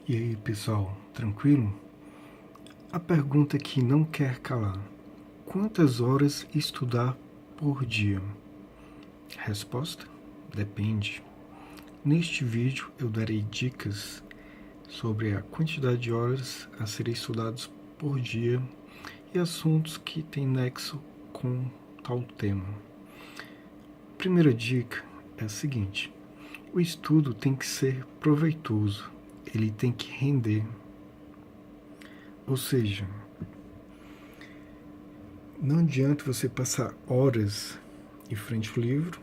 E aí, pessoal, tranquilo? A pergunta que não quer calar: quantas horas estudar por dia? Resposta: depende. Neste vídeo eu darei dicas sobre a quantidade de horas a serem estudadas por dia e assuntos que têm nexo com tal tema. A primeira dica é a seguinte: o estudo tem que ser proveitoso, ele tem que render. Ou seja, não adianta você passar horas em frente ao livro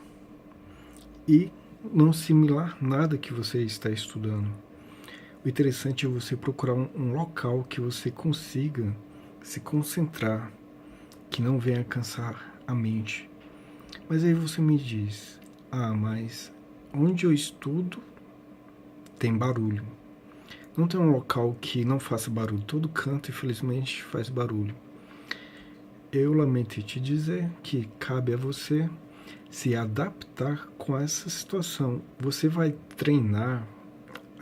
e não assimilar nada que você está estudando. O interessante é você procurar um local que você consiga se concentrar, que não venha cansar a mente. Mas aí você me diz: mas onde eu estudo tem barulho. Não tem um local que não faça barulho. Todo canto, infelizmente, faz barulho. Eu lamento te dizer que cabe a você se adaptar com essa situação. Você vai treinar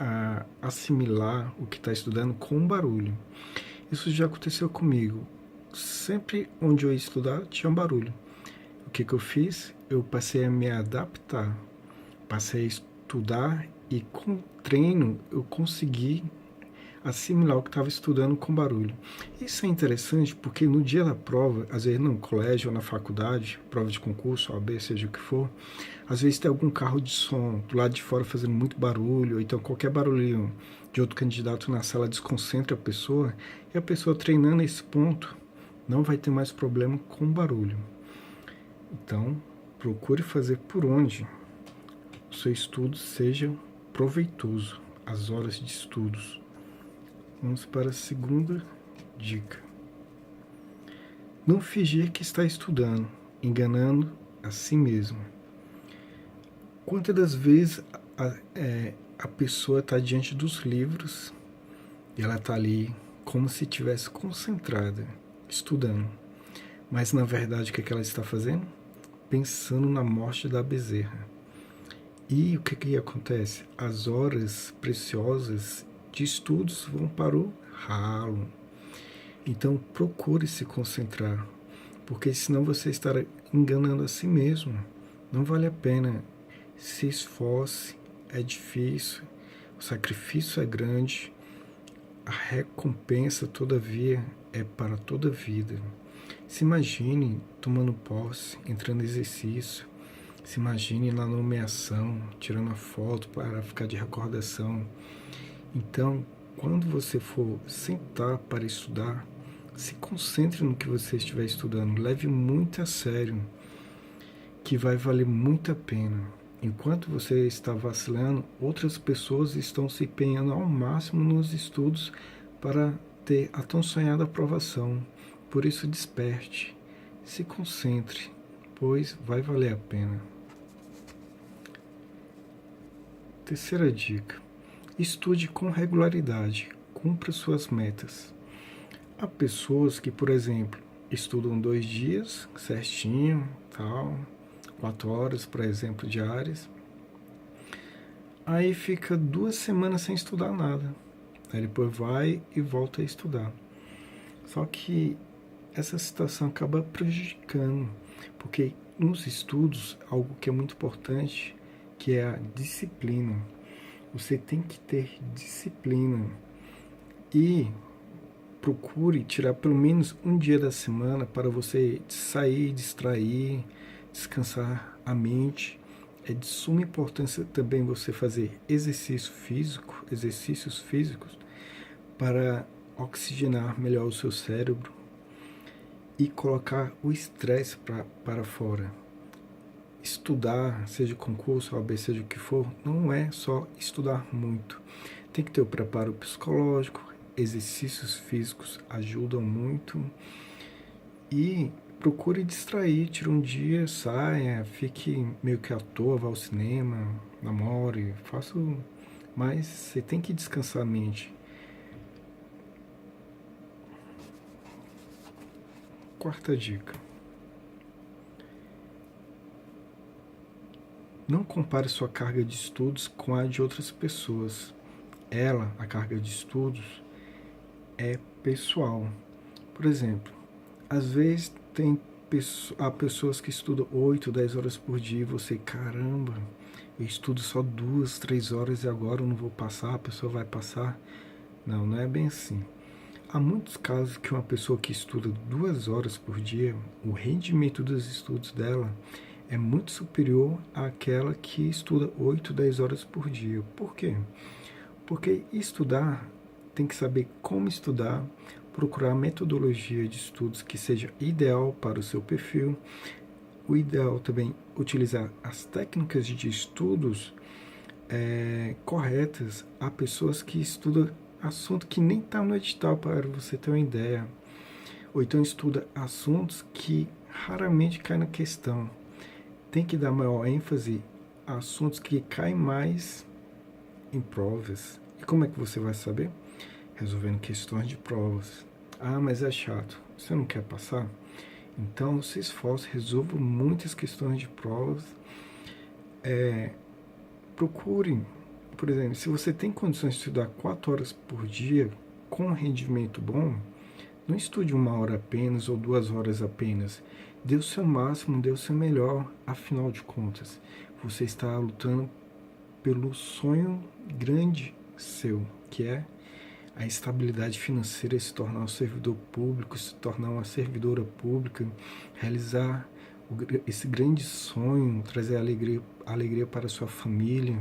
a assimilar o que está estudando com barulho. Isso já aconteceu comigo. Sempre onde eu ia estudar tinha um barulho. O que eu fiz? Eu passei a me adaptar. Passei a estudar e com treino eu consegui assimilar o que estava estudando com barulho. Isso é interessante porque no dia da prova, às vezes no colégio ou na faculdade, prova de concurso, OAB, seja o que for, às vezes tem algum carro de som do lado de fora fazendo muito barulho, ou então qualquer barulhinho de outro candidato na sala desconcentra a pessoa, e a pessoa treinando esse ponto não vai ter mais problema com barulho. Então, procure fazer por onde o seu estudo seja proveitoso, as horas de estudos. Vamos para a segunda dica. Não fingir que está estudando, enganando a si mesmo. Quantas das vezes a pessoa está diante dos livros e ela está ali como se estivesse concentrada, estudando. Mas na verdade o que ela está fazendo? Pensando na morte da bezerra. E o que acontece? As horas preciosas de estudos vão para o ralo. Então procure se concentrar, porque senão você estará enganando a si mesmo. Não vale a pena. Se esforce, é difícil, o sacrifício é grande, a recompensa, todavia, é para toda a vida. Se imagine tomando posse, entrando em exercício, se imagine na nomeação, tirando a foto para ficar de recordação. Então, quando você for sentar para estudar, se concentre no que você estiver estudando, leve muito a sério, que vai valer muito a pena. Enquanto você está vacilando, outras pessoas estão se empenhando ao máximo nos estudos para ter a tão sonhada aprovação. Por isso, desperte, se concentre, pois vai valer a pena. Terceira dica: estude com regularidade, cumpra suas metas. Há pessoas que, por exemplo, estudam 2 dias certinho, tal, 4 horas, por exemplo, diárias. Aí fica 2 semanas sem estudar nada. Aí depois vai e volta a estudar. Só que essa situação acaba prejudicando, porque nos estudos, algo que é muito importante, que é a disciplina. Você tem que ter disciplina e procure tirar pelo menos um dia da semana para você sair, distrair, descansar a mente. É de suma importância também você fazer exercícios físicos, para oxigenar melhor o seu cérebro e colocar o estresse para fora. Estudar, seja concurso, OAB, seja o que for, não é só estudar muito. Tem que ter o preparo psicológico, exercícios físicos ajudam muito e procure distrair, tire um dia, saia, fique meio que à toa, vá ao cinema, namore, faça, mas você tem que descansar a mente. Quarta dica: não compare sua carga de estudos com a de outras pessoas. a carga de estudos, é pessoal. Por exemplo, às vezes há pessoas que estudam 8, 10 horas por dia e você, caramba, eu estudo só 2, 3 horas e agora eu não vou passar, a pessoa vai passar. Não, não é bem assim. Há muitos casos que uma pessoa que estuda 2 horas por dia, o rendimento dos estudos dela é muito superior àquela que estuda 8, 10 horas por dia. Por quê? Porque estudar, tem que saber como estudar, procurar metodologia de estudos que seja ideal para o seu perfil. O ideal também utilizar as técnicas de estudos corretas. Há pessoas que estudam assunto que nem está no edital, para você ter uma ideia. Ou então estuda assuntos que raramente caem na questão. Tem que dar maior ênfase a assuntos que caem mais em provas. E como é que você vai saber? Resolvendo questões de provas. Ah, mas é chato. Você não quer passar? Então se esforce, resolva muitas questões de provas. Procure, por exemplo, se você tem condições de estudar 4 horas por dia com um rendimento bom, não estude 1 hora apenas ou 2 horas apenas. Dê o seu máximo, dê o seu melhor. Afinal de contas, você está lutando pelo sonho grande seu, que é a estabilidade financeira, se tornar um servidor público, se tornar uma servidora pública, realizar esse grande sonho, trazer alegria para a sua família.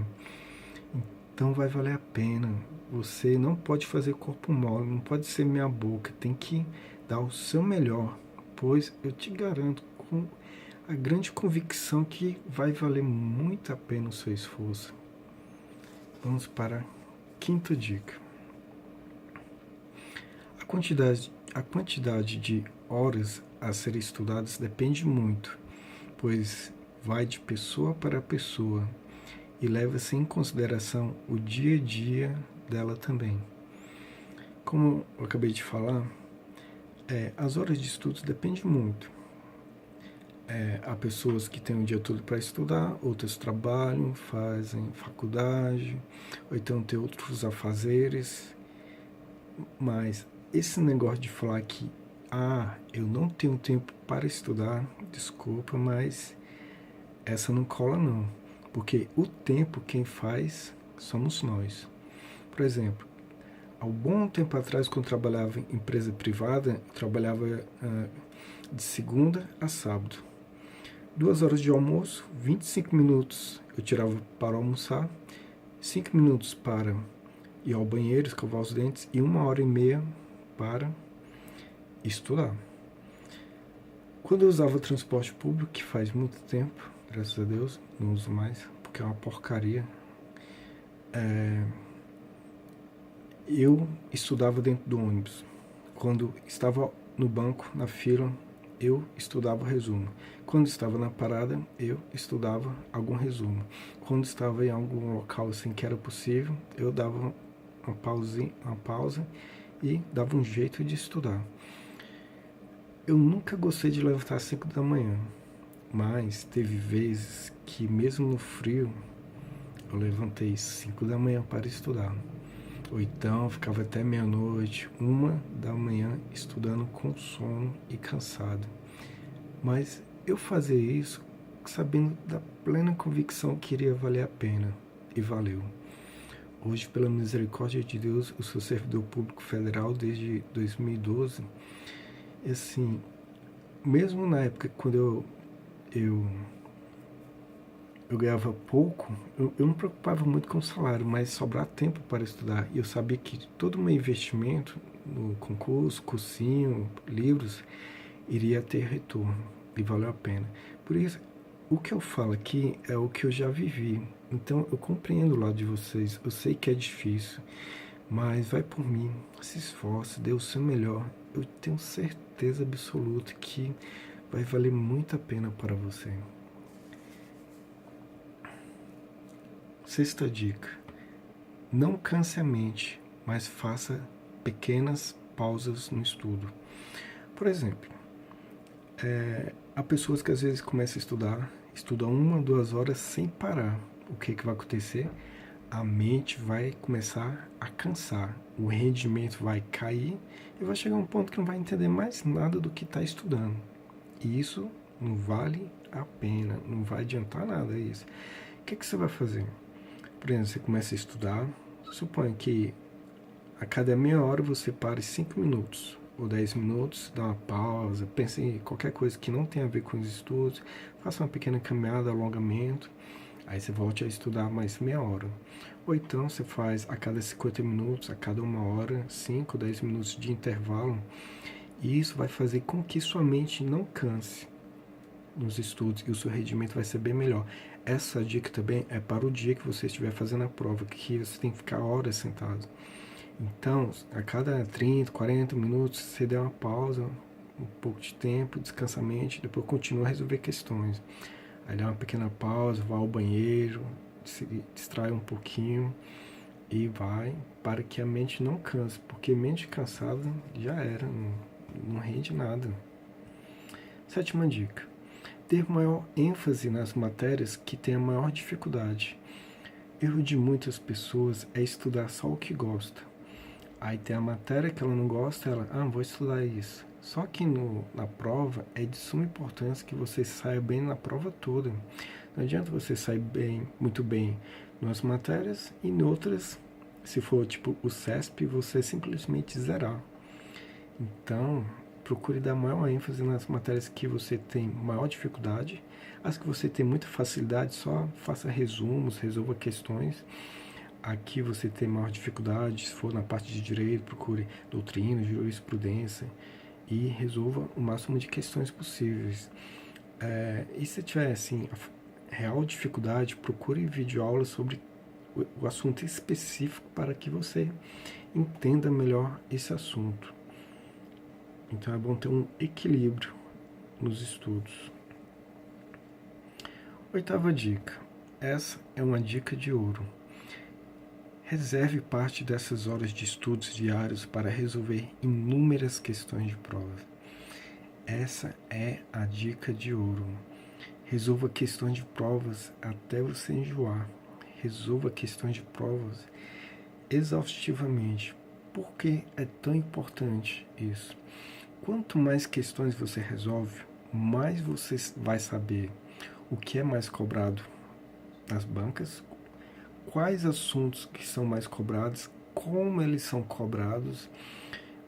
Então vai valer a pena. Você não pode fazer corpo mole, não pode ser meia boca, tem que dar o seu melhor, pois eu te garanto com a grande convicção que vai valer muito a pena o seu esforço. Vamos para a quinta dica. A quantidade de horas a serem estudadas depende muito, pois vai de pessoa para pessoa e leva-se em consideração o dia a dia dela também. Como eu acabei de falar, as horas de estudos dependem muito. Há pessoas que têm o dia todo para estudar, outras trabalham, fazem faculdade, ou então tem outros afazeres. Mas esse negócio de falar que eu não tenho tempo para estudar, desculpa, mas essa não cola não. Porque o tempo quem faz somos nós. Por exemplo, há um bom tempo atrás, quando eu trabalhava em empresa privada, eu trabalhava de segunda a sábado. 2 horas de almoço, 25 minutos eu tirava para almoçar, 5 minutos para ir ao banheiro, escovar os dentes e 1 hora e meia para estudar. Quando eu usava o transporte público, que faz muito tempo, graças a Deus, não uso mais, porque é uma porcaria, eu estudava dentro do ônibus. Quando estava no banco, na fila, eu estudava o resumo. Quando estava na parada, eu estudava algum resumo. Quando estava em algum local assim que era possível, eu dava uma pausa e dava um jeito de estudar. Eu nunca gostei de levantar às 5 da manhã, mas teve vezes que mesmo no frio, eu levantei 5 da manhã para estudar. Ou então ficava até meia-noite, 1 da manhã, estudando com sono e cansado. Mas eu fazia isso sabendo da plena convicção que iria valer a pena. E valeu. Hoje, pela misericórdia de Deus, eu sou servidor público federal desde 2012. E assim, mesmo na época quando eu ganhava pouco, eu não me preocupava muito com o salário, mas sobrar tempo para estudar. E eu sabia que todo o meu investimento no concurso, cursinho, livros, iria ter retorno e valeu a pena. Por isso, o que eu falo aqui é o que eu já vivi. Então, eu compreendo o lado de vocês. Eu sei que é difícil, mas vai por mim, se esforce, dê o seu melhor. Eu tenho certeza absoluta que vai valer muito a pena para você. Sexta dica: não canse a mente, mas faça pequenas pausas no estudo. Por exemplo, há pessoas que às vezes começam a estudam 1, 2 horas sem parar. O que vai acontecer? a mente vai começar a cansar, o rendimento vai cair e vai chegar um ponto que não vai entender mais nada do que está estudando. E isso não vale a pena, não vai adiantar nada isso. O que você vai fazer? Por exemplo, você começa a estudar, suponha que a cada meia hora você pare 5 minutos ou 10 minutos, dá uma pausa, pense em qualquer coisa que não tenha a ver com os estudos, faça uma pequena caminhada, alongamento, aí você volte a estudar mais meia hora. Ou então você faz a cada 50 minutos, a cada uma hora, 5, 10 minutos de intervalo, e isso vai fazer com que sua mente não canse nos estudos e o seu rendimento vai ser bem melhor. Essa dica também é para o dia que você estiver fazendo a prova, que você tem que ficar horas sentado. Então, a cada 30, 40 minutos, você dá uma pausa, um pouco de tempo, descansa a mente, depois continua a resolver questões. Aí dá uma pequena pausa, vai ao banheiro, se distrai um pouquinho e vai para que a mente não canse, porque mente cansada já era, não rende nada. Sétima dica: ter maior ênfase nas matérias que têm a maior dificuldade. Erro de muitas pessoas é estudar só o que gosta. Aí tem a matéria que ela não gosta, ela, vou estudar isso. Só que na prova é de suma importância que você saia bem na prova toda. Não adianta você sair bem, muito bem nas matérias e em outras, se for tipo o CESP, você simplesmente zerar. Então, procure dar maior ênfase nas matérias que você tem maior dificuldade. As que você tem muita facilidade, só faça resumos, resolva questões. Aqui você tem maior dificuldade, se for na parte de direito, procure doutrina, jurisprudência e resolva o máximo de questões possíveis. E se tiver assim, real dificuldade, procure videoaulas sobre o assunto específico para que você entenda melhor esse assunto. Então é bom ter um equilíbrio nos estudos. Oitava dica. Essa é uma dica de ouro. Reserve parte dessas horas de estudos diários para resolver inúmeras questões de prova. Essa é a dica de ouro. Resolva questões de provas até você enjoar. Resolva questões de provas exaustivamente. Por que é tão importante isso? Quanto mais questões você resolve, mais você vai saber o que é mais cobrado nas bancas, quais assuntos que são mais cobrados, como eles são cobrados.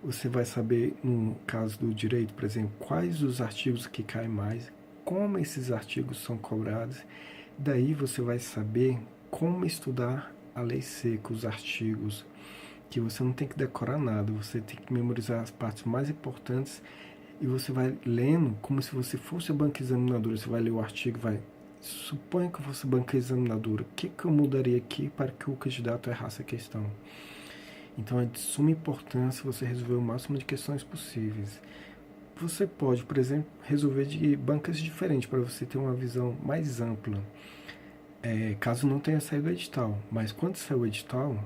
Você vai saber, no caso do direito, por exemplo, quais os artigos que caem mais, como esses artigos são cobrados. Daí você vai saber como estudar a lei seca, os artigos, que você não tem que decorar nada, você tem que memorizar as partes mais importantes e você vai lendo como se você fosse a banca examinadora. Você vai ler o artigo, suponha que eu fosse banca examinadora, o que eu mudaria aqui para que o candidato errasse a questão? Então é de suma importância você resolver o máximo de questões possíveis. Você pode, por exemplo, resolver de bancas diferentes para você ter uma visão mais ampla. Caso não tenha saído o edital, mas quando sair o edital,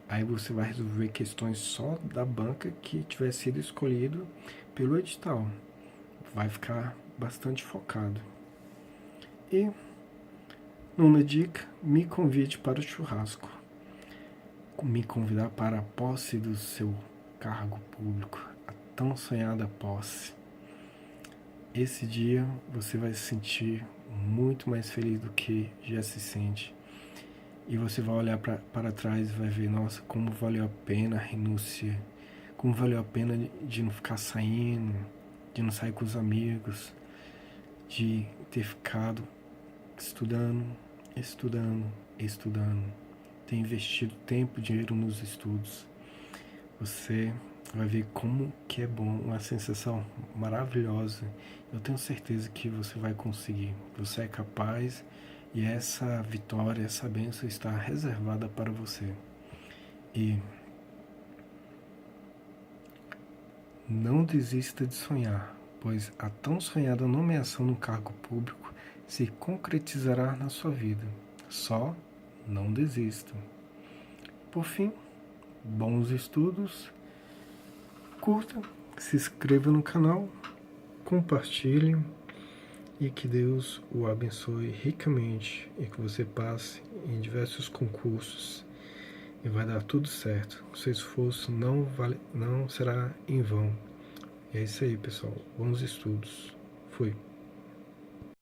aí você vai resolver questões só da banca que tiver sido escolhido pelo edital. Vai ficar bastante focado. E, nona dica, me convide para o churrasco. Me convidar para a posse do seu cargo público, a tão sonhada posse. Esse dia você vai se sentir muito mais feliz do que já se sente. E você vai olhar para trás e vai ver, nossa, como valeu a pena a renúncia, como valeu a pena de não ficar saindo, de não sair com os amigos, de ter ficado estudando, ter investido tempo e dinheiro nos estudos. Você vai ver como que é bom, uma sensação maravilhosa. Eu tenho certeza que você vai conseguir. Você é capaz e essa vitória, essa bênção está reservada para você. E não desista de sonhar, pois a tão sonhada nomeação no cargo público se concretizará na sua vida. Só não desista. Por fim, bons estudos. Curta, se inscreva no canal, compartilhe e que Deus o abençoe ricamente e que você passe em diversos concursos e vai dar tudo certo. O seu esforço não será em vão. E é isso aí, pessoal. Bons estudos. Fui.